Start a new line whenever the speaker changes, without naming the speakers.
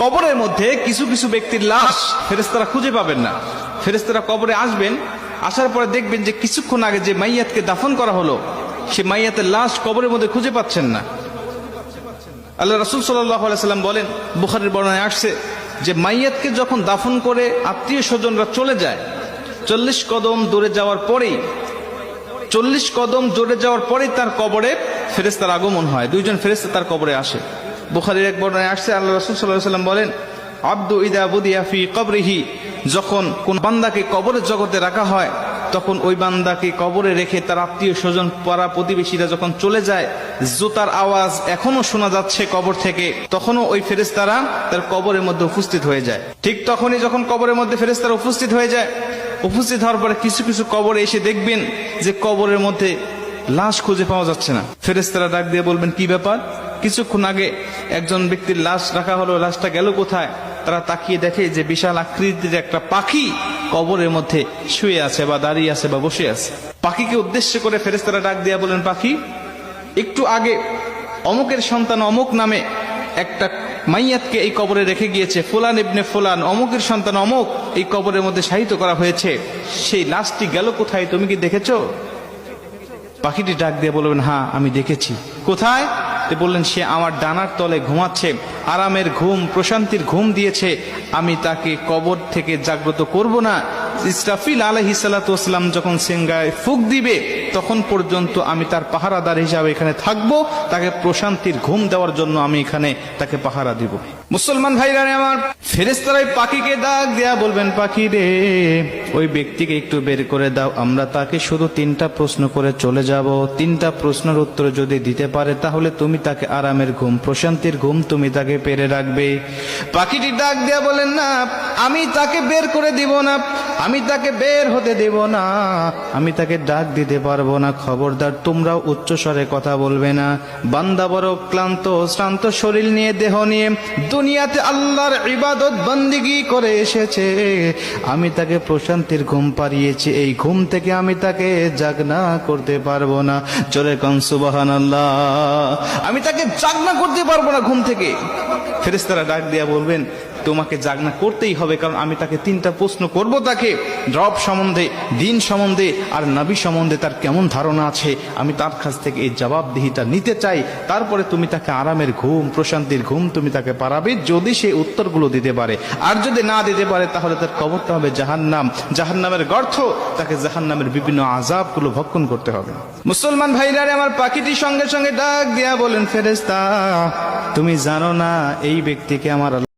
কবরের মধ্যে কিছু কিছু ব্যক্তির লাশ ফেরেশতারা খুঁজে পাবেন না। ফেরেশতারা কবরে আসবেন, আসার পরে দেখবেন যে কিছুক্ষণ আগে যে মাইয়াতকে দাফন করা হলো সে মাইয়াতের লাশ কবরের মধ্যে খুঁজে পাচ্ছেন না। আল্লাহ রাসূল সাল্লাল্লাহু আলাইহি সাল্লাম বলেন, বুখারীর বর্ণনায় আসছে যে মাইয়াতকে যখন দাফন করে আত্মীয় স্বজনরা চলে যায়, 40 কদম দূরে যাওয়ার পরেই তার কবরে ফেরেশতার আগমন হয়। দুইজন ফেরেশতা তার কবরে আসে। বুখারীর এক বর্ণনায় আসছে, আল্লাহ রাসূল সাল্লাল্লাহু আলাইহি সাল্লাম বলেন, আব্দু ইদা বুদিয়া ফি কবরিহি, যখন কোন বান্দাকে কবরের জগতে রাখা হয় তখন ওই বান্দাকে কবরে রেখে তার আত্মীয় স্বজন পাড়া প্রতিবেশীরা যখন চলে যায়, জুতার আওয়াজ এখনো শোনা যাচ্ছে কবর থেকে, তখনও ওই ফেরেশতারা তার কবরের মধ্যে উপস্থিত হয়ে যায়। ঠিক তখনই যখন কবরের মধ্যে ফেরেশতারা উপস্থিত হয়ে যায়, উপস্থিত হওয়ার পরে কিছু কিছু কবরে এসে দেখবেন যে কবরের মধ্যে লাশ খুঁজে পাওয়া যাচ্ছে না। ফেরেশতারা ডাক দিয়ে বলবেন, কি ব্যাপার? কিছুক্ষণ আগে একজন ব্যক্তির লাশ রাখা হলো, লাশটা গেল কোথায়? তারা তাকিয়ে দেখে যে বিশাল আকৃতির একটা পাখি কবরের মধ্যে শুয়ে আছে বা দাঁড়িয়ে আছে বা বসে আছে। পাখিকে উদ্দেশ্য করে ফেরেশতারা ডাক দিয়ে বলেন, পাখি, একটু আগে অমুকের সন্তান অমুক নামে একটা মাইয়াতকে এই কবরে রেখে গিয়েছে, ফুলান ইবনে ফুলান, অমুকের সন্তান অমুক এই কবরের মধ্যে শায়িত করা হয়েছে, সেই লাশটি গেল কোথায়? তুমি কি দেখেছো? পাখিটি ডাক দিয়ে বলবেন, হ্যাঁ আমি দেখেছি। কোথায়? বললেন, সে আমার ডানার তলে ঘুমাচ্ছে, আরামের ঘুম, প্রশান্তির ঘুম দিয়েছে, আমি তাকে কবর থেকে জাগ্রত করব না। ইসরাফিল আলাইহিস সালাতু ওয়াস সালাম যখন সিংহায় ফুঁক দিবে তখন পর্যন্ত আমি তার পাহারাদার হিসাবে এখানে থাকব, তাকে প্রশান্তির ঘুম দেওয়ার জন্য আমি এখানে তাকে পাহারা দিব। মুসলমান ভাইরা আমার, ফেরেশতারা পাখিকে ডাক দেয়া বলবেন, পাখি রে, ওই ব্যক্তিকে একটু বের করে দাও, আমরা তাকে শুধু 3টা প্রশ্ন করে চলে যাব। 3টা প্রশ্নের উত্তর যদি দিতে পারে তাহলে তুমি তাকে আরামের ঘুম, প্রশান্তির ঘুম তুমি তাকে পেরে রাখবে। পাখিটি ডাক দেয়া বলেন, না, আমি তাকে বের করে দিব না, আমি তাকে বের হতে দেব না, আমি তাকে ডাক দিতে পারবো না। খবরদার, তোমরাও উচ্চস্বরে কথা বলবে না। বান্দা বড় ক্লান্ত শ্রান্ত শরীর নিয়ে, দেহ নিয়ে দুনিয়াতে আল্লাহর ইবাদত বন্দেগী করে এসেছে, আমি তাকে প্রশান্তির ঘুম পাড়িয়েছি, এই ঘুম থেকে আমি তাকে জাগনা করতে পারবো না। জোরে কোন সুবহানাল্লাহ। আমি তাকে জাগনা করতে পারবো না ঘুম থেকে। ফেরেশতারা ডাক দিয়া বলবেন, তোমাকে জাগনা করতেই হবে, কারণ আমি তাকে 3টা প্রশ্ন করব, তাকে রব সম্বন্ধে, দিন সম্বন্ধে আর নবী সম্বন্ধে তার কেমন ধারণা আছে, আমি তার কাছ থেকে এই জবাবদিহিটা নিতে চাই। তারপরে তুমি তাকে আরামের ঘুম, প্রশান্তির ঘুম তুমি তাকে পারাবে, যদি সে উত্তরগুলো দিতে পারে। আর যদি না দিতে পারে তাহলে তার কবরটা হবে জাহান্নাম, জাহান্নামের গর্ত, তাকে জাহান্নামের বিভিন্ন আযাবগুলো ভক্ষণ করতে হবে। মুসলমান ভাইরা আমার, পাখিটি সঙ্গে সঙ্গে ডাক দিয়া বলেন, ফেরেশতা, তুমি জানো না এই ব্যক্তিকে আমার